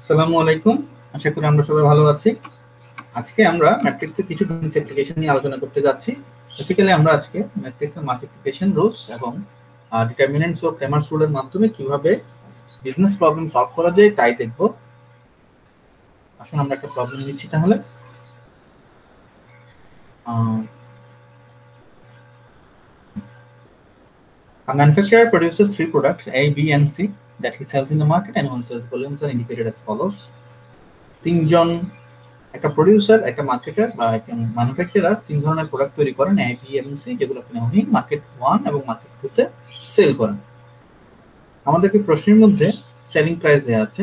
আসসালামু আলাইকুম। আশা করি আমরা সবাই ভালো আছি। আজকে আমরা ম্যাট্রিক্সের কিছু বেসিক অ্যাপ্লিকেশন নিয়ে আলোচনা করতে যাচ্ছি। বেসিক্যালি আমরা আজকে ম্যাট্রিক্সের মাল্টিপ্লিকেশন রুলস এবং ডিটারমিনেন্টস ও ক্রেমারস রুলের মাধ্যমে কিভাবে বিজনেস প্রবলেম সলভ করা যায় তাই দেখব। আসুন আমরা একটা প্রবলেম নিচ্ছি তাহলে। A manufacturer produces three products A, B, and C that he sells in the market, and one sales volumes are indicated as follows. তিনজন একটা প্রোডিউসার, একটা মার্কেটার বা একটা ম্যানুফ্যাকচারার তিন ধরনের প্রোডাক্ট তৈরি করেন এ, বি এবং সি, যেগুলো কিনা উনি মার্কেট 1 এবং মার্কেট 2 তে সেল করেন। আমাদেরকে প্রশ্নের মধ্যে সেলিং প্রাইস দেওয়া আছে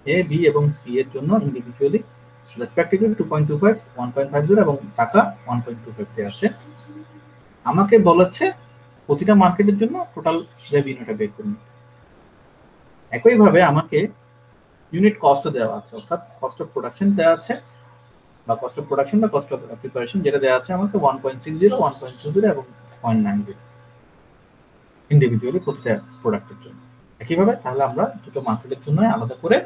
এ, বি এবং সি এর জন্য ইন্ডিভিজুয়ালি রেসপেক্টিভলি 2.25, 1.50 এবং টাকা 1.25 দেওয়া আছে। আমাকে বলেছে প্রতিটা মার্কেটের জন্য টোটাল রেভিনিউটা বের করে নিতে। একইভাবে আমাকে ইউনিট কস্ট দেওয়া আছে, অর্থাৎ কস্ট অফ প্রোডাকশন দেওয়া আছে বা কস্ট অফ প্রোডাকশন বা কস্ট অফ প্রিপারেশন, যেটা দেওয়া আছে আমাকে 1.60, 1.20 এবং 0.90 ইন্ডিভিজুয়ালি প্রতিটা প্রোডাক্টের জন্য। একইভাবে তাহলে আমরা দুটো মার্কেটের জন্য আলাদা করে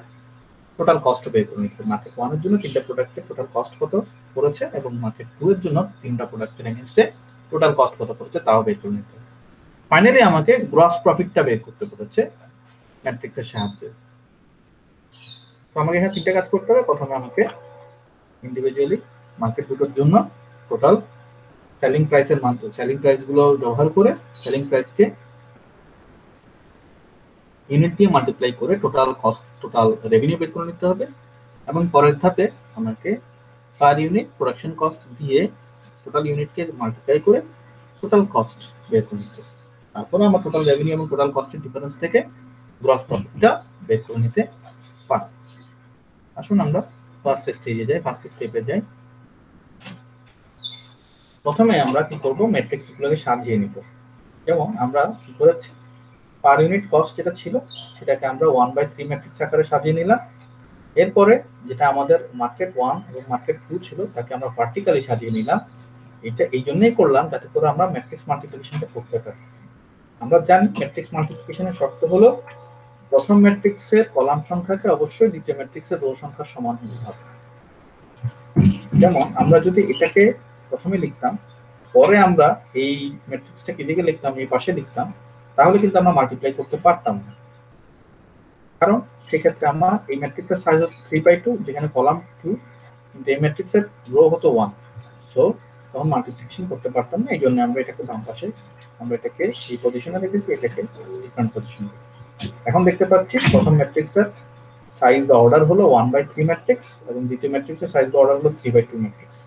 টোটাল কস্ট বের করে নিতে হবে। মার্কেট 1 এর জন্য তিনটা প্রোডাক্টের টোটাল কস্ট কত পড়েছে এবং মার্কেট 2 এর জন্য তিনটা প্রোডাক্টের এগেইনস্টে টোটাল কস্ট কত পড়েছে তাও বের করে নিতে হবে। ফাইনালি আমাকে গ্রস প্রফিটটা বের করতে বলেছে ম্যাট্রিক্সের সাহায্যে। তো আমাকে এখানে তিনটা কাজ করতে হবে। প্রথমে আমাকে ইন্ডিভিজুয়ালি মার্কেট দুটোর জন্য টোটাল সেলিং প্রাইসের মান, সেলিং প্রাইস গুলো ব্যবহার করে সেলিং প্রাইসকে ইউনিট দিয়ে মাল্টিপ্লাই করে টোটাল কস্ট, টোটাল রেভিনিউ বের করে নিতে হবে। এবং পরের ধাপে আমাকে পার ইউনিট প্রোডাকশন কস্ট দিয়ে টোটাল ইউনিটকে মাল্টিপ্লাই করে টোটাল কস্ট বের করে নিতে হবে। তারপরে আমরা টোটাল রেভিনিউ এবং টোটাল কস্টের ডিফারেন্স থেকে গ্রস প্রফিটটা বের করে নিতে পারি। আসুন আমরা ফার্স্ট স্টেজে যাই, ফার্স্ট স্টেপে যাই। প্রথমে আমরা কি করব, ম্যাট্রিক্সগুলোকে সাজিয়ে নিব। যেমন আমরা কি করেছি, পার ইউনিট কস্ট যেটা ছিল সেটাকে আমরা 1/3 ম্যাট্রিক্স আকারে সাজিয়ে নিলাম। এরপরে যেটা আমাদের মার্কেট 1 এবং মার্কেট 2 ছিল তাকে আমরা ভার্টিক্যালি সাজিয়ে নিলাম। এটা এই জন্যই করলাম যাতে করে আমরা ম্যাট্রিক্স মাল্টিপ্লিকেশনটা করতে পারি। আমরা জানি ম্যাট্রিক্স মাল্টিপ্লিকেশনের শর্ত হলো প্রথম ম্যাট্রিক্সের কলাম সংখ্যাকে অবশ্যই দ্বিতীয় ম্যাট্রিক্সের রো সংখ্যার সমান হতে হবে। যেমন আমরা যদি এটাকে প্রথমে লিখতাম, পরে আমরা এই ম্যাট্রিক্সটাকে এদিকে লিখতাম, এই পাশে লিখতাম, তাহলে কিন্তু আমরা মাল্টিপ্লাই করতে পারতাম না। কারণ সেক্ষেত্রে আমরা এই ম্যাট্রিক্সের সাইজ হচ্ছে 3/2, যেখানে কলাম 2, কিন্তু এই ম্যাট্রিক্সের রো হতো 1, সো তখন মাল্টিপ্লিকেশন করতে পারতাম না। এই জন্য আমরা এটাকে বাম পাশে, আমরা এটাকে এই পজিশনে রেখেছি, এটাকে ডিফারেন্ট পজিশনে। এখন দেখতে পাচ্ছি প্রথম ম্যাট্রিক্সটার সাইজ বা অর্ডার হলো 1/3 ম্যাট্রিক্স এবং দ্বিতীয় ম্যাট্রিক্সের সাইজ বা অর্ডার হলো 3/2 ম্যাট্রিক্স।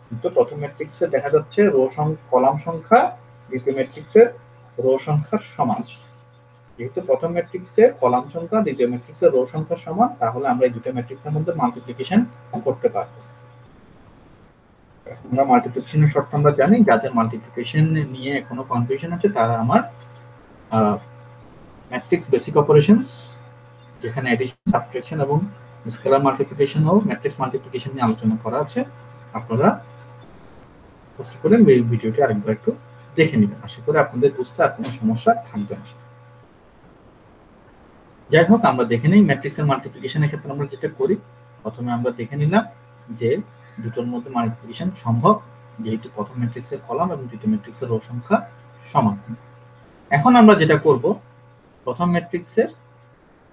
কিন্তু প্রথম ম্যাট্রিক্সে দেখা যাচ্ছে রো কলাম সংখ্যা দ্বিতীয় ম্যাট্রিক্সের রো সংখ্যার সমান। যেহেতু প্রথম ম্যাট্রিক্সের কলাম সংখ্যা দ্বিতীয় ম্যাট্রিক্সের রো সংখ্যার সমান, তাহলে আমরা এই দুটো ম্যাট্রিক্সের মধ্যে মাল্টিপ্লিকেশন করতে পারবো। আমরা মাল্টিপ্লিকেশনের শর্ত আমরা জানি, যাদের মাল্টিপ্লিকেশন নিয়ে এখনো কনফিউশন আছে তারা আমার ম্যাট্রিক্স বেসিক অপারেশনস, যেখানে এডিশন, সাবট্রাকশন এবং স্কেলার মাল্টিপ্লিকেশন ও ম্যাট্রিক্স মাল্টিপ্লিকেশন নিয়ে আলোচনা করা আছে, আপনারা কষ্ট করে এই ভিডিওটি আরেকবার একটু দেখে নেবেন। আশা করি আপনাদের বুঝতে আর কোনো সমস্যা থাকবে না। যাই হোক, আমরা দেখে নিই ম্যাট্রিক্সের মাল্টিপ্লিকেশনের ক্ষেত্রে আমরা যেটা করি, প্রথমে আমরা দেখে নিলাম যে দুটোর মধ্যে মাল্টিপ্লিকেশন সম্ভব, যেহেতু প্রথম ম্যাট্রিক্সের কলাম এবং দ্বিতীয় ম্যাট্রিক্সের রো সংখ্যা সমান। এখন আমরা যেটা করব, প্রথম ম্যাট্রিক্সের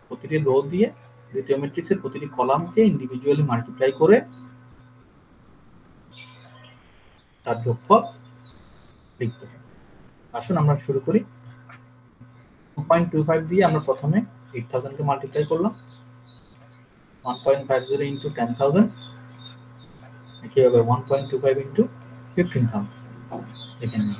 প্রতিটি রো দিয়ে দ্বিতীয় ম্যাট্রিক্সের প্রতিটি কলামকে ইন্ডিভিজুয়ালি মাল্টিপ্লাই করে তার যোগফল লিখতে হবে। আসুন আমরা শুরু করি। 2.25 দিয়ে আমরা প্রথমে 8000 কে মাল্টিপ্লাই করলাম, 1.50 ইনটু 10000, একইভাবে 1.25 ইনটু 15000। এখানে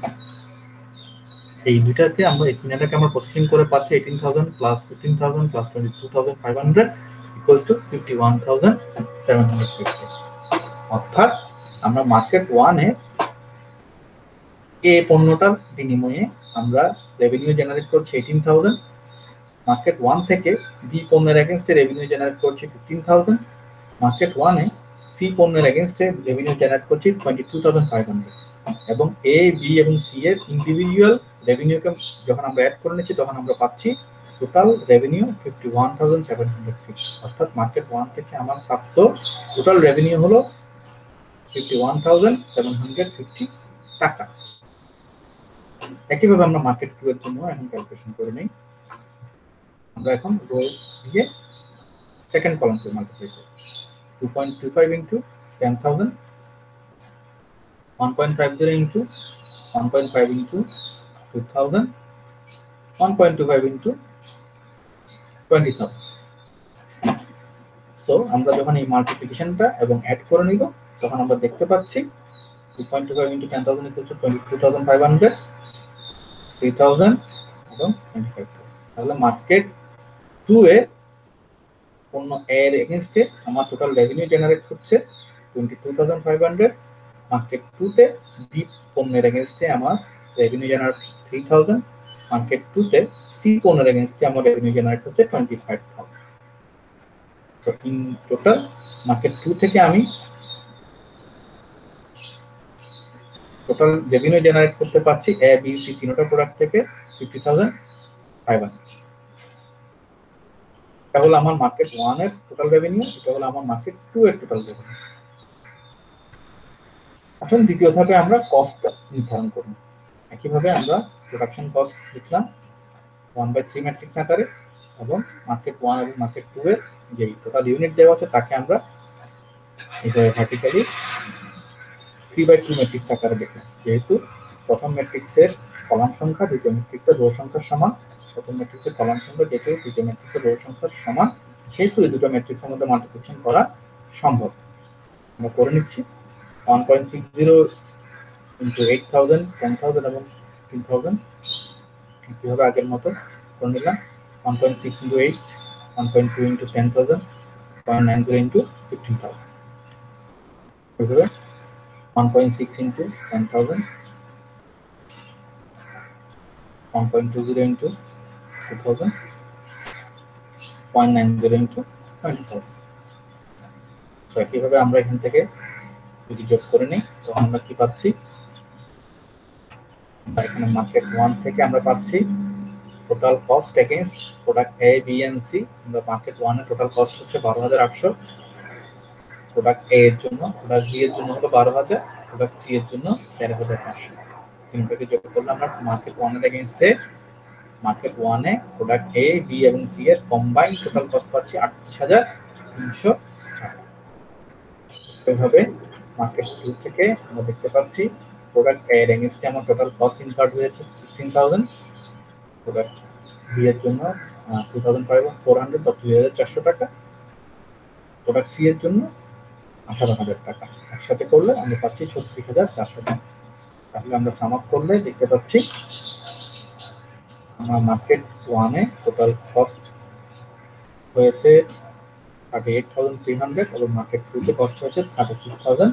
এই দুটাকে আমরা এই তিনটাকে আমরা প্রসেসিং করে পাচ্ছি 18000 প্লাস 15000 প্লাস 22500 ইকুয়ালস টু 51750। অর্থাৎ আমরা মার্কেট 1 এ এ পণ্যটার বিনিময়ে আমরা রেভিনিউ জেনারেট করছি 18000, মার্কেট 1 থেকে বি পণ্যের এগেইনস্টে রেভিনিউ জেনারেট করছি 15000, মার্কেট 1 এ সি পণ্যের এগেইনস্টে রেভিনিউ জেনারেট করছি 22500। এবং এ, বি এবং সি এর ইন্ডিভিজুয়াল রেভিনিউকে যখন আমরা অ্যাড করে নিচ্ছি তখন আমরা পাচ্ছি টোটাল রেভিনিউ 51,750, অর্থাৎ মার্কেট 1 থেকে আমার প্রাপ্ত টোটাল রেভিনিউ হলো 51,750 টাকা। একইভাবে আমরা মার্কেট 2 এর জন্য এখন ক্যালকুলেশন করে নেই। আমরা এখন রো দিয়ে সেকেন্ড কলামকে মাল্টিপ্লাই করব। 2.25 into 10,000, 1.50 into 1.5 into 2,000, 1.25 into 20,000। So আমরা যখন এই মাল্টিপ্লিকেশনটা এবং অ্যাড করে নিব তখন আমরা দেখতে পাচ্ছি 2.25 ইনটু 10,000 ইকুয়ালস টু 22,500, 3,000 এবং 25,000। তাহলে মার্কেট 2 এ পণ্য A এর এগেইনস্টে আমার টোটাল রেভিনিউ জেনারেট হচ্ছে 22,500। মার্কেট 2 তে B পণ্যের এগেইনস্টে আমার রেভিনিউ জেনারেট 3,000। মার্কেট 2 তে C পণ্যের এগেইনস্টে আমার রেভিনিউ জেনারেট হচ্ছে 25,000। তো ইন টোটাল মার্কেট 2 থেকে আমি টোটাল রেভিনিউ জেনারেট করতে পারছি A B C তিনটা প্রোডাক্ট থেকে 50,500। এটা হলো আমার মার্কেট 1 এর টোটাল রেভিনিউ, এটা হলো আমার মার্কেট 2 এর টোটাল রেভিনিউ। এখন দ্বিতীয় ধাপে আমরা কস্ট নির্ধারণ করব। একইভাবে আমরা প্রোডাকশন কস্ট লিখলাম 1/3 ম্যাট্রিক্স আকারে এবং মার্কেট 1 এবং মার্কেট 2 এর যে টোটাল ইউনিট দেওয়া আছে তাকে আমরা এইভাবে ভার্টিক্যালি 3/2 ম্যাট্রিক্স আকারে লিখলাম। যেহেতু প্রথম ম্যাট্রিক্সের কলাম সংখ্যা দ্বিতীয় ম্যাট্রিক্সের রো সংখ্যার সমান, প্রথম ম্যাট্রিক্সের কলাম সংখ্যা যেহেতু দ্বিতীয় ম্যাট্রিক্সের রো সংখ্যার সমান, সেহেতু এই দুটো ম্যাট্রিক্সের মধ্যে মাল্টিপ্লিকেশন করা সম্ভব। আমরা করে নিচ্ছি 1.60 ইনটু 8,000, 10,000 এবং 3,000। কিভাবে আগের মতো করে নিলাম 1.6 ইনটু 8, 1.2 ইনটু 10,000, 0.90 ইনটু 15,000। এইভাবে 1.6 ইনটু 10,000, 1.20 ইনটু 2,000, 0.90 ইনটু 20,000। তো একইভাবে আমরা এখান থেকে যদি যোগ করে নিই তো আমরা কি পাচ্ছি, এখানে মার্কেট 1 থেকে আমরা পাচ্ছি total cost against product A B and C। আমরা মার্কেট 1 এর টোটাল কস্ট হচ্ছে 12,800 প্রোডাক্ট A এর জন্য, প্রোডাক্ট B এর জন্য হলো 12,000, প্রোডাক্ট C এর জন্য 13,500। তিনটাকে যোগ করলে আমরা মার্কেট 1 এর এগেইনস্টে মার্কেট 1 এ প্রোডাক্ট A B এবং C এর কম্বাইন্ড টোটাল কস্ট পাচ্ছি 38,300 টাকা। এইভাবে মার্কেট 2 থেকে আমরা দেখতে পাচ্ছি প্রোডাক্ট A এর এগেইনস্টে আমার টোটাল কস্ট ইনকার্ড হয়েছে 16,000, প্রোডাক্ট B এর জন্য 2,400 বা 2,400 টাকা, প্রোডাক্ট C এর জন্য 18,000 টাকা। একসাথে করলে আমরা পাচ্ছি 36,400 টাকা। তাহলে আমরা সাম আপ করলে দেখতে পাচ্ছি আমার মার্কেট 1 এ টোটাল কস্ট হয়েছে 38,300 এবং মার্কেট 2 তে কস্ট হয়েছে 36,400।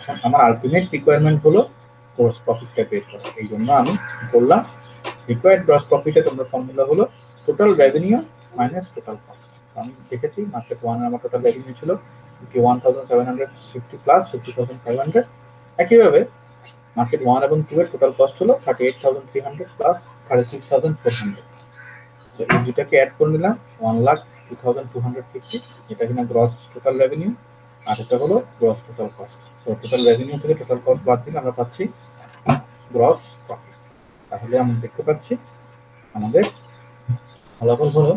এখন আমার আলটিমেট রিকোয়ারমেন্ট হলো গ্রস প্রফিটটা বের করা। এই জন্য আমি বললাম রিকোয়ার্ড গ্রস প্রফিটের তোমরা ফর্মুলা হলো total revenue minus total cost. আমি দেখেছি মার্কেট 1 এর আমার টোটাল রেভিনিউ ছিল 51,750 প্লাস 50,500। একইভাবে মার্কেট 1 এবং 2 এর টোটাল কস্ট হলো 38,300 প্লাস 36,400। সো এই দুটাকে অ্যাড করে নিলাম 1,02,250, এটা কিনা গ্রস টোটাল রেভিনিউ আর এটা হলো gross total cost. So total revenue থেকে টোটাল কস্ট বাদ দিলে আমরা পাচ্ছি গ্রস প্রফিট। তাহলে আমরা দেখতে পাচ্ছি আমাদের ফলাফল হলো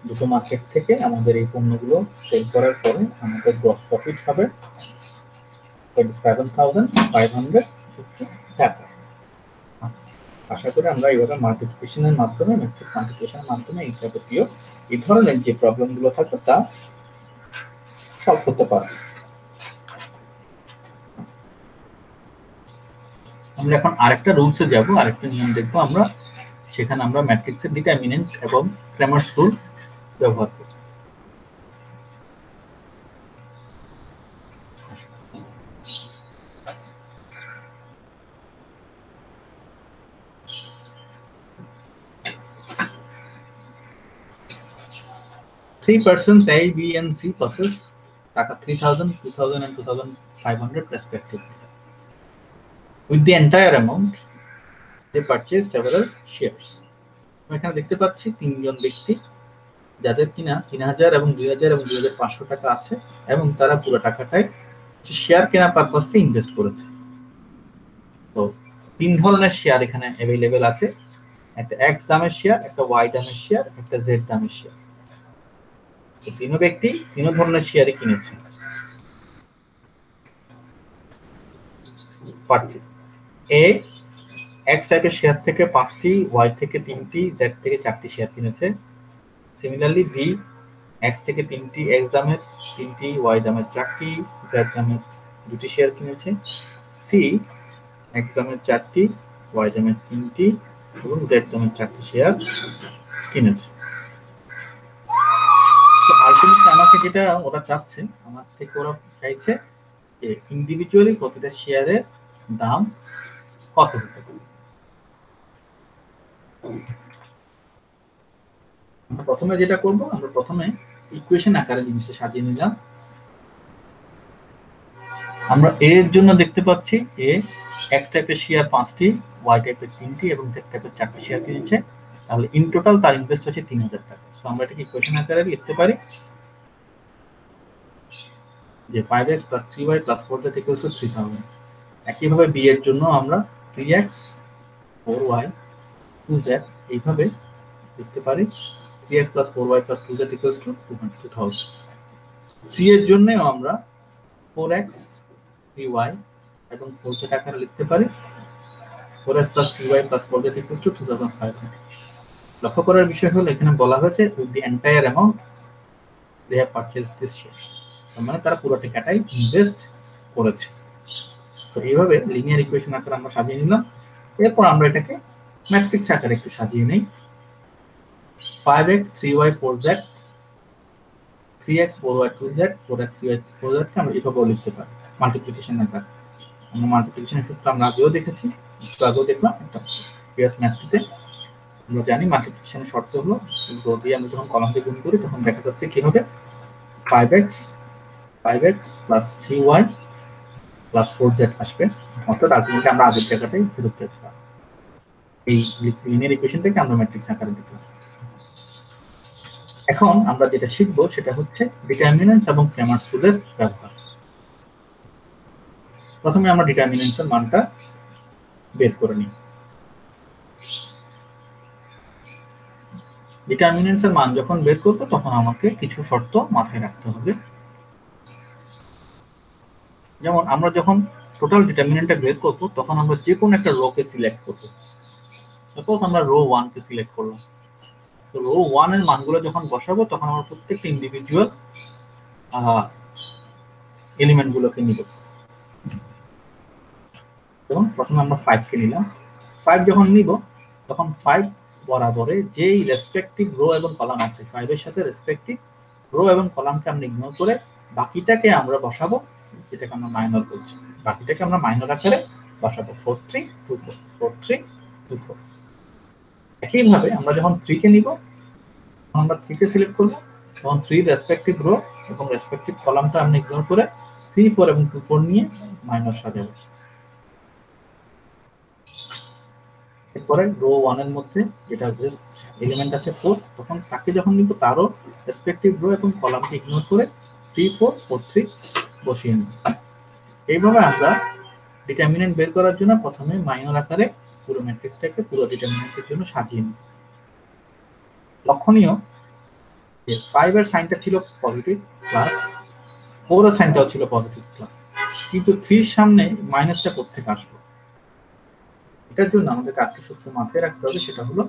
দুটো মার্কেট থেকে আমাদের এই পণ্যগুলো সেল করার পরে আমাদের গ্রস প্রফিট হবে 27,550 টাকা। আশা করি আমরা এইভাবে মাল্টিপ্লিকেশনের মাধ্যমে ম্যাট্রিক্স মাল্টিপ্লিকেশনের মাধ্যমে এই যাবতীয় এই ধরনের যে প্রবলেমগুলো থাকে তা সলভ করতে পারবো। আমরা এখন আরেকটা রুলসে যাব, আরেকটা নিয়ম দেখবো আমরা, সেখানে আমরা ম্যাট্রিক্সের ডিটারমিনেন্ট এবং ক্রেমার্স রুল ব্যবহার করব। Three persons A, B, and C possess টাকা 3,000, 2,000, and 2,500 respectively. With the entire amount, they purchase several shares. এখানে দেখতে পাচ্ছি 3 জন ব্যক্তি যাদের কিনা 3000 এবং 2000 এবং 2500 টাকা আছে এবং তারা পুরো টাকাটাই শেয়ার কেনার পারপাসে ইনভেস্ট করেছে। তো 3 ধরনের শেয়ার এখানে অ্যাভেলেবেল আছে, একটা এক্স দামের শেয়ার, একটা ওয়াই দামের শেয়ার, একটা জেড দামের শেয়ার। তো তিনও ব্যক্তি তিন ধরনের শেয়ারই কিনেছে। এ এক্স টাইপের শেয়ার থেকে 5টি, ওয়াই থেকে 3টি, জেড থেকে 4টি শেয়ার কিনেছে। সিমিলারলি বি এক্স থেকে 3টি, এক্স দামের 3টি, ওয়াই দামের 4টি, জেড দামের 2টি শেয়ার কিনেছে। সি এক্স দামের 4টি, ওয়াই দামের 3টি এবং জেড দামের 4টি শেয়ার কিনেছে। তো আলটিমেটলি আমাকে যেটা ওরা চাচ্ছে, আমার থেকে ওরা চাইছে যে ইন্ডিভিজুয়ালি প্রতিটা শেয়ারের দাম কত হতে পারে। প্রথমে যেটা করব, আমরা প্রথমে ইকুয়েশন আকারে জিনিসটা সাজিয়ে নিলাম। আমরা এর জন্য দেখতে পাচ্ছি এ এক্স টাইপের শেয়ার 5টি, ওয়াই টাইপের 3টি এবং জেড টাইপের 4টি শেয়ার কিনেছে। তাহলে ইন টোটাল তার ইনভেস্ট হচ্ছে 3000 টাকা। সো আমরা এটাকে ইকুয়েশন আকারে লিখতে পারি যে 5x + 3y + 4z = 3000। একইভাবে বি এর জন্য আমরা 3x 4y 2z এইভাবে লিখতে পারি, 3x + 4y + 2z = 2000। সি এর জন্যও আমরা 4x 3y এবং 4z আকারে লিখতে পারি, 4x + 3y + 4z = 2500। লক্ষ্য করার বিষয় হলো এখানে বলা হয়েছে with the entire amount they have purchased this shares, মানে তারা পুরো টাকাটাই ইনভেস্ট করেছে। তো এইভাবে লিনিয়ার ইকুয়েশন আকারে আমরা সাজিয়ে নিলাম। এরপর আমরা এটাকে ম্যাট্রিক্স আকারে একটু সাজিয়ে নেই। 5x 3y 4z, 3x 4y 2z, 4x 3y 4z কে আমরা এভাবেও লিখতে পারি মাল্টিপ্লিকেশন আকারে। আমরা মাল্টিপ্লিকেশনের সূত্র আমরা আগেও দেখেছি, একটু আগেও দেখলাম একটা প্রিভিয়াস ম্যাথটিতে। আমরা জানি মাল্টিপ্লিকেশনের শর্ত হলো রো দিয়ে আমরা যখন কলাম দিয়ে গুণ করি তখন দেখা যাচ্ছে কি হবে, 5x + 3y + 4z আসবে, অর্থাৎ আলটিমেটলি আমরা আগের জায়গাটাই ফেরত যেতে পারি। এই লিনিয়ার ইকুয়েশনটাকে আমরা ম্যাট্রিক্স আকারে লিখলাম। এখন আমরা যেটা শিখব সেটা হচ্ছে ডিটারমিনেন্টস এবং ক্র্যামারস রুলের ব্যবহার। প্রথমে আমরা ডিটারমিনেন্টসের মানটা বের করে নিই। ডিটারমিনেন্টসের মান যখন বের করব তখন আমাকে কিছু শর্ত মাথায় রাখতে হবে। যেমন আমরা যখন টোটাল ডিটারমিনেন্টটা বের করব তখন আমরা যে কোনো একটা রো কে সিলেক্ট করব। সাপোজ আমরা রো 1 কে সিলেক্ট করলাম। তো রো 1 এর মানগুলো যখন বসাবো তখন আমরা প্রত্যেকটা ইন্ডিভিজুয়াল এলিমেন্টগুলোকে নিব। যেমন প্রথমে আমরা 5 কে নিলাম। 5 যখন নিব তখন 5 বরাবরে যেই রেসপেক্টিভ রো এবং কলাম আছে 5 এর সাথে রেসপেক্টিভ রো এবং কলামকে আমরা ইগনোর করে বাকিটাকে আমরা বসাবো, যেটাকে আমরা মাইনর বলছি। বাকিটাকে আমরা মাইনর আকারে বসাবো 4 3 2 4 4 3 2 4। একইভাবে আমরা যখন 3 কে নিব আমরা 3 কে সিলেক্ট করব, তখন 3 রেসপেক্টিভ রো এবং রেসপেক্টিভ কলামটা আমরা ইগনোর করে 3 4 এবং 2 4 নিয়ে মাইনর সাজাবো। এরপরে রো 1 এর মধ্যে যেটা জাস্ট এলিমেন্ট আছে 4, তখন তাকে যখন নিব তারও রেসপেক্টিভ রো এবং কলামকে ইগনোর করে 3 4 4 3 বসিয়ে নিব। এইভাবে আমরা ডিটারমিনেন্ট বের করার জন্য প্রথমে মাইনর আকারে পুরো ম্যাট্রিক্সটাকে পুরো ডিটারমিনেন্টের জন্য সাজিয়ে নিব। লক্ষণীয় যে 5 এর সাইনটা ছিল পজিটিভ প্লাস, 4 এর সাইনটাও ছিল পজিটিভ প্লাস, কিন্তু 3 এর সামনে মাইনাসটা কোত্থেকে আসলো? এটার জন্য আমাদের আরেকটা সূত্র মাথায় রাখতে হবে, সেটা হলো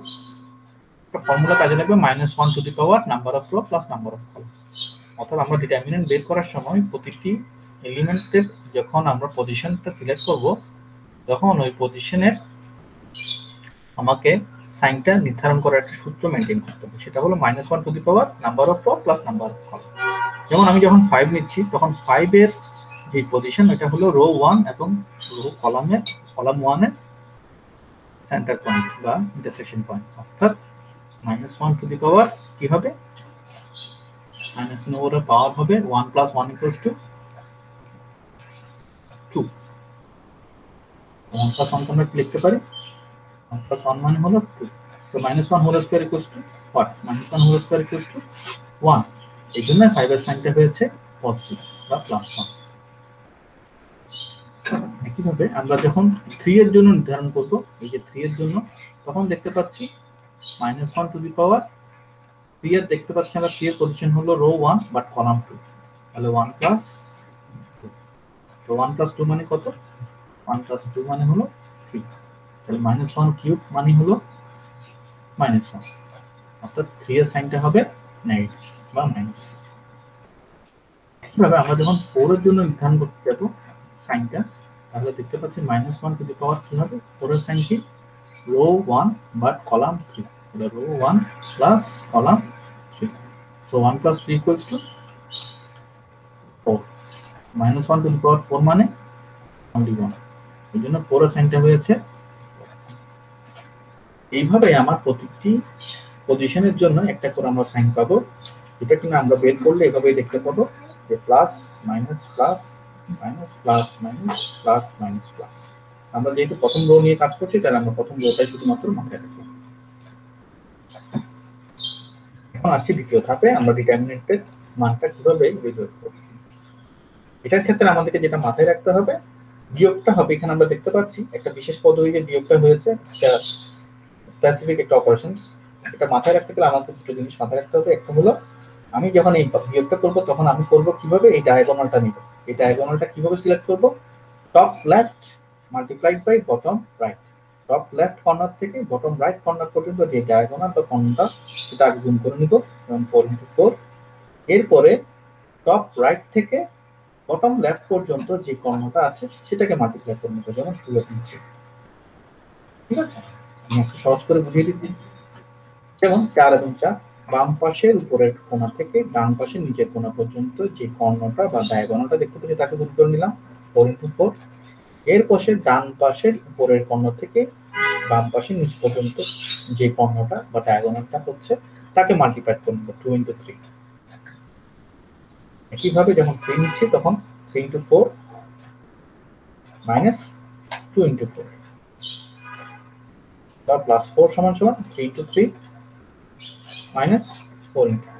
একটা ফর্মুলা কাজে লাগবে -1 to the power number of rho plus number of column. অর্থাৎ আমরা ডিটারমিনেন্ট বের করার সময় প্রতিটি এলিমেন্টের যখন আমরা পজিশনটা সিলেক্ট করব তখন ওই পজিশনের আমাকে সাইনটা নির্ধারণ করার একটা সূত্র মেনটেন করতে হবে, সেটা হলো -1 to the power number of rho plus number of column. যেমন আমি যখন 5 নিচ্ছি তখন 5 এর যে পজিশন এটা হলো রো 1 এবং রো কলাম 1 এর সেন্টার পয়েন্ট বা ইন্টারসেকশন পয়েন্ট, অর্থাৎ -1 টু দি পাওয়ার কি হবে, -1 এর পাওয়ার হবে 1 + 1 = 2। 1 + 1 আমরা লিখতে পারি 1 + 1 মানে হলো 2। So -1 whole square equals to what? -1 whole square equals to 1। এই জন্য 5 এর সাইনটা হয়েছে পজিটিভ বা +1। একইভাবে আমরা যখন 3 এর জন্য নির্ধারণ করব, এই যে 3 এর জন্য, তখন দেখতে পাচ্ছি -1 টু দি পাওয়ার 3 এর দেখতে পাচ্ছি আমরা 3 এর পজিশন হলো রো 1 বাট কলাম 2, তাহলে 1 প্লাস 2। তো 1 প্লাস 2 মানে কত? 1 প্লাস 2 মানে হলো 3, তাহলে -1 কিউব মানে হলো -1, অর্থাৎ 3 এর সাইনটা হবে নেগেটিভ বা মাইনাস। এইভাবে আমরা যখন 4 এর জন্য নির্ধারণ করতে যাব সাইনটা, তাহলে দেখতে পাচ্ছি -1 টু দি পাওয়ার কি হবে? 4 এর সাইন কি? রো 1 বাট কলাম 3, তাহলে row 1 plus column 3। So 1 plus 3 equals to 4। -1 to the power 4 মানে only 1, এই জন্য 4 এর সাইনটা হয়েছে। এইভাবে আমার প্রতিটি পজিশনের জন্য একটা করে আমরা সাইন পাবো। এটা কিনা আমরা বের করলে এভাবেই দেখতে পাবো যে plus minus plus minus plus minus plus minus plus. আমরা যেহেতু প্রথম রো নিয়ে কাজ করছি, তাহলে আমরা প্রথম রোটাই শুধুমাত্র মাথায় রাখবো। এখন আসছি দ্বিতীয় ধাপে, আমরা ডিটারমিনেন্টের মানটা কিভাবে বের করব। এটার ক্ষেত্রে আমাদেরকে যেটা মাথায় রাখতে হবে, বিয়োগটা হবে। এখানে আমরা দেখতে পাচ্ছি একটা বিশেষ পদ্ধতিতে বিয়োগটা হয়েছে, স্পেসিফিক একটা অপারেশনস। এটা মাথায় রাখতে গেলে আমাদের দুটো জিনিস মাথায় রাখতে হবে। একটা হলো, আমি যখন এই বিয়োগটা করব তখন আমি করব কিভাবে? এই ডায়াগোনালটা নিব। এই ডায়াগোনালটা কিভাবে সিলেক্ট করব? Top left multiplied by bottom right. Top left corner থেকে বটম রাইট কর্নার পর্যন্ত যে ডায়াগোনাল বা কর্ণটা, সেটা আগে গুণ করে নিব, যেমন 4 × 4। এরপরে টপ রাইট থেকে বটম লেফট পর্যন্ত যে কর্ণটা আছে সেটাকে মাল্টিপ্লাই করে নিব, যেমন 2 এবং 3। ঠিক আছে, আমি একটু সহজ করে বুঝিয়ে দিচ্ছি। যেমন 4 এবং 4, বাম পাশের উপরের কোণা থেকে ডান পাশের নিচের কোণা পর্যন্ত যে কর্ণটা বা ডায়াগোনালটা দেখতে পাচ্ছি তাকে গুণ করে নিলাম 4 × 4। এর পাশে ডান পাশের উপরের কর্ণ থেকে বাম পাশের নিচ পর্যন্ত যে কর্ণটা বা ডায়াগোনালটা হচ্ছে তাকে মাল্টিপ্লাই করে নেব 2 × 3। একইভাবে যখন 3 নিচ্ছি তখন 3 × 4 মাইনাস 2 × 4 বা প্লাস 4 সমান সমান 3 × 3 মাইনাস 4 × 4।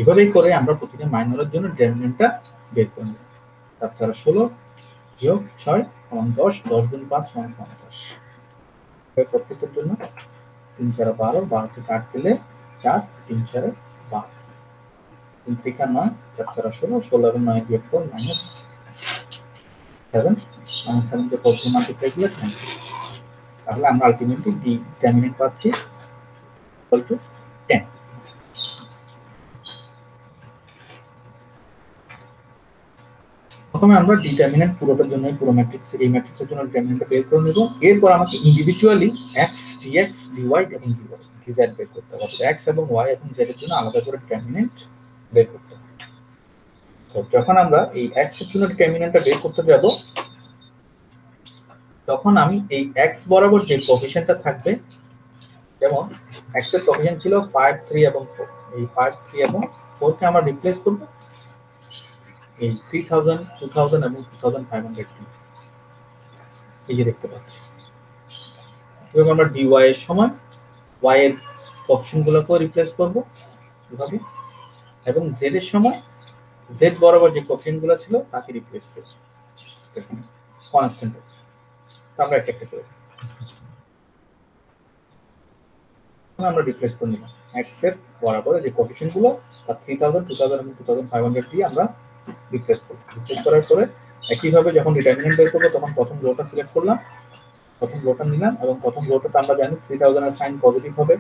এভাবেই করে আমরা প্রতিটা মাইনরের জন্য ডিটারমিনেন্টটা বের করে নেব। 7 × 16 বিয়োগ 6 সমান 10, 10 × 5 সমান 50। প্রত্যেকের জন্য 3 × 4 12, 12 থেকে 8 গেলে 4, 3 × 4 12, 3 থেকে 9, 4 × 16, 16 এবং 9 বিয়োগ 4 মাইনাস 7, মাইনাস 7 কে 4 দিয়ে মাল্টিপ্লাই করলে 10। তাহলে আমরা আলটিমেটলি ডিটারমিনেন্ট পাচ্ছি ইকুয়াল টু 10। প্রথমে আমরা ডিটারমিনেন্ট পুরোটার জন্য, পুরো ম্যাট্রিক্স, এই ম্যাট্রিক্সের জন্য ডিটারমিনেন্টটা বের করে নেব। এরপর আমাকে ইন্ডিভিজুয়ালি x, dx, dy এবং dz বের করতে হবে। x এবং y এবং z এর জন্য আলাদা করে ডিটারমিনেন্ট বের করতে হবে। তো যখন আমরা এই x এর জন্য ডিটারমিনেন্টটা বের করতে যাব, তখন আমি এই x বরাবর যে কোএফিশিয়েন্টটা থাকবে, যেমন x এর কোএফিশিয়েন্ট ছিল 5, 3 এবং 4, এই 5, 3 এবং 4 কে আমরা রিপ্লেস করব এই 3000, 2000 এবং 2500 দিয়ে। এই যে দেখতে পাচ্ছি, এবং আমরা dy এর সমান y এর কোএফিশিয়েন্টগুলোকে রিপ্লেস করব এভাবে, এবং z এর সমান z বরাবর যে কোএফিশিয়েন্টগুলো ছিল তাকে রিপ্লেস করব কনস্ট্যান্ট। আমরা একটা একটা করে আমরা রিপ্লেস করে নিলাম x এর বরাবর যে কোএফিশিয়েন্টগুলো, তার 3000, 2000 এবং 2500 দিয়ে আমরা রিপ্লেস করব। রিপ্লেস করার পরে একইভাবে যখন ডিটারমিনেন্ট বের করব, তখন প্রথম রোটা সিলেক্ট করলাম, প্রথম রোটা নিলাম, এবং প্রথম রোটাতে আমরা জানি 3000 এর সাইন পজিটিভ হবে,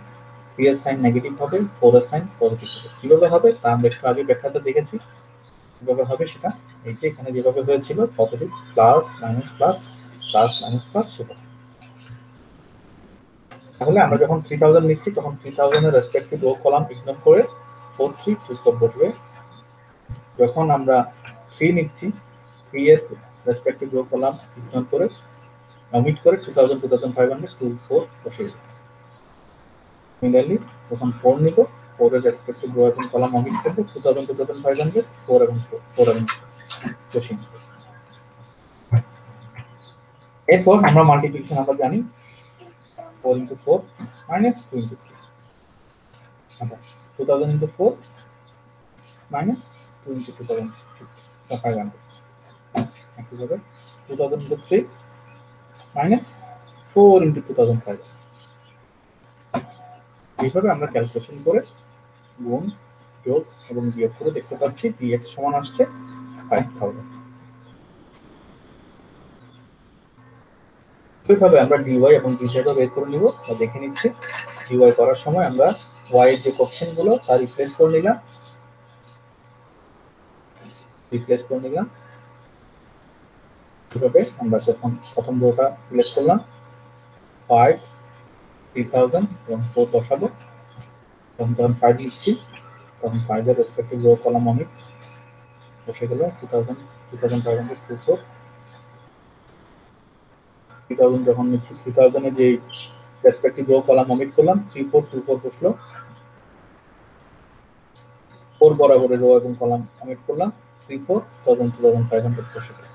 3 এর সাইন নেগেটিভ হবে, 4 এর সাইন পজিটিভ হবে। কিভাবে হবে তা আমরা একটু আগে ব্যাখ্যাতে দেখেছি। কিভাবে হবে সেটা এই যে এখানে যেভাবে হয়েছিল, positive plus minus plus plus minus plus সেটা। তাহলে আমরা যখন 3000 লিখছি তখন 3000 এর রেসপেক্টিভ রো কলাম ইগনোর করে 4 3 2 4 বসবে। যখন আমরা 3 নিচ্ছি, 3 এর রেসপেক্টিভ রো কলাম ইগনোর করে অমিট করে 2000 2500 2 4 বসিয়ে দেব। সিমিলারলি যখন 4 নিব, 4 এর রেসপেক্টিভ রো এবং কলাম অমিট করব, 2000 2500 4 এবং 4 এবং বসিয়ে দেব। এরপর আমরা মাল্টিপ্লিকেশন আমরা জানি, 4 into 4 minus 2 into 3. 2000 into 4 minus 2 into 2500. 2000 into 3 minus 4 into 2500. এইভাবে আমরা ক্যালকুলেশন করে গুণ যোগ এবং বিয়োগ করে দেখতে পাচ্ছি dx সমান আসছে 5000। এইভাবে আমরা dy এবং dz বের করে নিব বা দেখে নিচ্ছি। dy করার সময় আমরা y এর যে কোএফিশিয়েন্ট গুলো তা রিপ্লেস করে নিলাম। এইভাবে আমরা যখন প্রথম রোটা সিলেক্ট করলাম 5 3000 এবং 4 বসাবো, যখন 5 লিখছি তখন 5 এর রেসপেক্টিভ রো কলাম অমিট বসে গেল 2000 2500 24 3000 যখন নিচ্ছি 3000 এর যে রেসপেক্টিভ রো কলাম অমিট করলাম 3424 বসলো, 4 বরাবর রো এবং কলাম অমিট করলাম 34 2500 বসে গেল।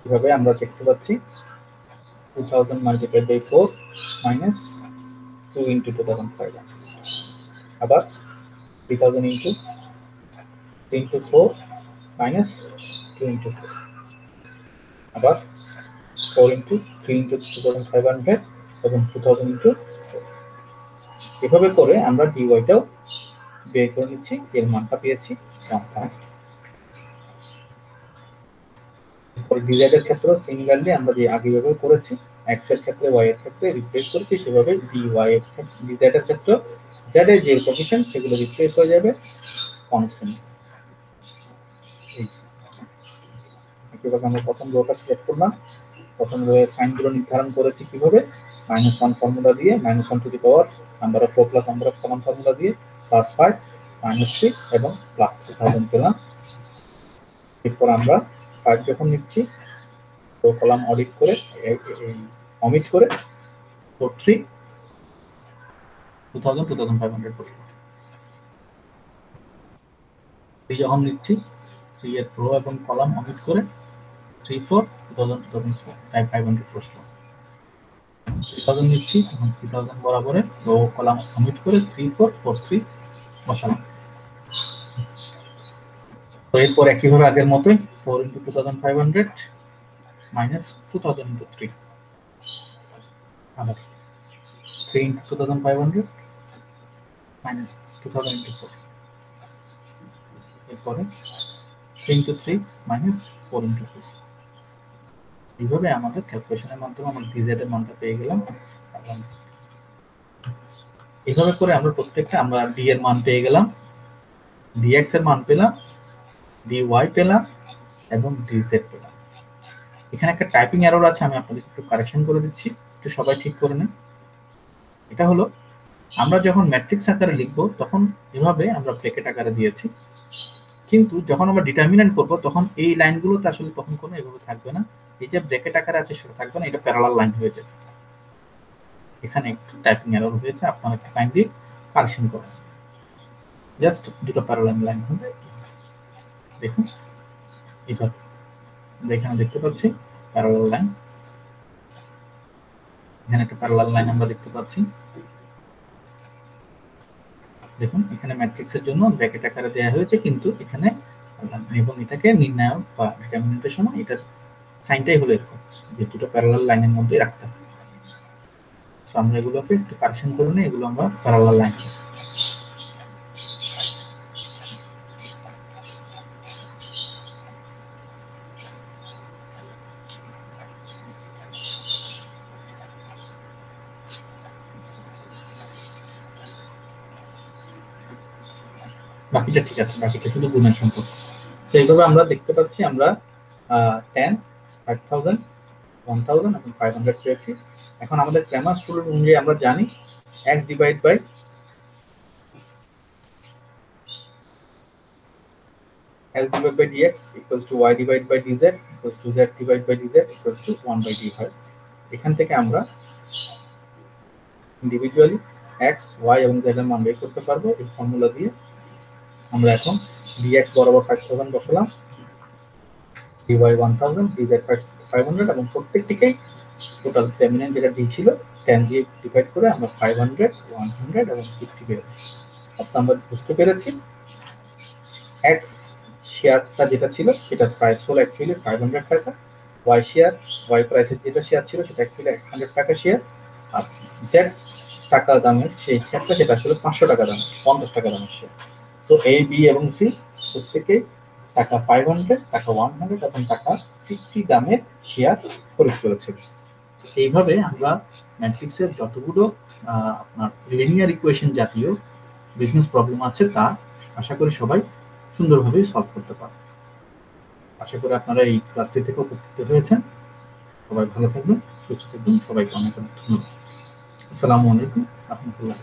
এভাবে আমরা দেখতে পাচ্ছি 2000 multiplied by 4 minus 2 into 2500, আবার 3000 into 3 into 4 minus 2 into 4, আবার 4 into 3 into 2500 এবং 2000 into 4। এভাবে করে আমরা dy টাও বের করে নিচ্ছি, এর মানটা পেয়েছি 1000। পরে dz এর ক্ষেত্রে সিমিলারলি আমরা যে আগে যেভাবে করেছি x এর ক্ষেত্রে y এর ক্ষেত্রে রিপ্লেস করেছি সেভাবে dy এর ক্ষেত্রে dz এর ক্ষেত্রে z এর যে কোএফিশিয়েন্ট সেগুলো রিপ্লেস হয়ে যাবে কনস্ট্যান্ট। এইভাবে আমরা প্রথম রোটা সিলেক্ট করলাম, প্রথম রো এর সাইনগুলো নির্ধারণ করেছি কিভাবে -1 ফর্মুলা দিয়ে -1 to the power number of rho plus number of column formula দিয়ে +5 -3 এবং +3000 পেলাম। এরপর আমরা 5 যখন নিচ্ছি রো কলাম অডিট করে অমিট করে 3 2000 2500 বসলো। যখন নিচ্ছি 3 এর রো এবং কলাম অমিট করে 34 2000 2500 বসলো। 3000 নিচ্ছি তখন 3000 বরাবরে রো কলাম অমিট করে 3443 বসালাম। তো এরপর একইভাবে আগের মতোই 4 into 2500 minus 2000 into 3, আবার 3 into 2500 minus 2000 into 4, এরপরে 3 into 3 minus 4 into 4। এইভাবে আমাদের ক্যালকুলেশনের মাধ্যমে আমরা dz এর মানটা পেয়ে গেলাম। এবং এইভাবে করে আমরা প্রত্যেকটা আমরা d এর মান পেয়ে গেলাম, dx এর মান পেলাম, dy পেলাম এবং dz পেলাম। এখানে একটা টাইপিং এরর আছে, আমি আপনাদের একটু কারেকশন করে দিচ্ছি, একটু সবাই ঠিক করে নেন। এটা হলো আমরা যখন ম্যাট্রিক্স আকারে লিখব তখন এভাবে আমরা ব্র্যাকেট আকারে দিয়েছি, কিন্তু যখন আমরা ডিটারমিনেন্ট করব তখন এই লাইনগুলোতে আসলে তখন কোনো এভাবে থাকবে না, এই যে ব্র্যাকেট আকারে আছে সেটা থাকবে না, এটা প্যারালাল লাইন হয়ে যাবে। এখানে একটু টাইপিং এরর হয়েছে, আপনারা একটু কাইন্ডলি কারেকশন করুন। জাস্ট দুটো প্যারালাল লাইন হবে, দেখুন এইভাবে আমরা এখানে দেখতে পাচ্ছি প্যারালাল লাইন, এখানে একটা প্যারালাল লাইন আমরা দেখতে পাচ্ছি। দেখুন এখানে ম্যাট্রিক্সের জন্য ব্র্যাকেট আকারে দেওয়া হয়েছে, কিন্তু এখানে এবং এটাকে নির্ণায়ক বা ডিটারমিনেন্টের সময় এটার সাইনটাই হলো এরকম যে দুটো প্যারালাল লাইনের মধ্যে রাখতে হবে। সো আমরা এগুলোকে একটু কারেকশন করে নিই, এগুলো আমরা প্যারালাল লাইন। বাকিটা ঠিক আছে, বাকিটা শুধু গুণের সম্পর্ক। তো এইভাবে আমরা দেখতে পাচ্ছি আমরা 10 5000 1000 এবং 500 পেয়েছি। এখন আমাদের ক্রেমার্স রুল অনুযায়ী আমরা জানি x divide by dx equals to y divided by dz equals to z divided by dz equals to 1 by d হয়। এখান থেকে আমরা ইন্ডিভিজুয়ালি x y এবং z এর মান বের করতে পারবো এই ফর্মুলা দিয়ে। আমরা এখন dx বরাবর 5000 বসালাম, dy 1000, dz 500 এবং প্রত্যেকটিকেই টোটাল ডিটারমিনেন্ট যেটা ডি ছিল 10 দিয়ে ডিভাইড করে আমরা 500, 100 এবং 50 পেয়েছি। অর্থাৎ আমরা বুঝতে পেরেছি এক্স শেয়ারটা যেটা ছিল সেটার প্রাইস হলো অ্যাকচুয়ালি 500 টাকা, ওয়াই শেয়ার ওয়াই প্রাইসের যেটা শেয়ার ছিল সেটা অ্যাকচুয়ালি 100 টাকা শেয়ার, আর জেড টাকা দামের সেই শেয়ারটা সেটা আসলে 500 টাকা দামের, 50 টাকা দামের শেয়ার। সো এ বি এবং সি প্রত্যেকেই টাকা 500, টাকা 100 এবং টাকা 50 দামের শেয়ার খরিদ করেছিল। এইভাবে আমরা ম্যাট্রিক্সের যতগুলো আপনার লিনিয়ার ইকুয়েশন জাতীয় বিজনেস প্রবলেম আছে তা আশা করি সবাই সুন্দরভাবে সলভ করতে পারবে। আশা করি আপনারা এই ক্লাসটি থেকে উপকৃত হয়েছেন। সবাই ভালো থাকবেন, সুস্থ থাকবেন, সবাইকে অনেক অনেক ধন্যবাদ। আসসালামু আলাইকুম রহমতুল্লাহ।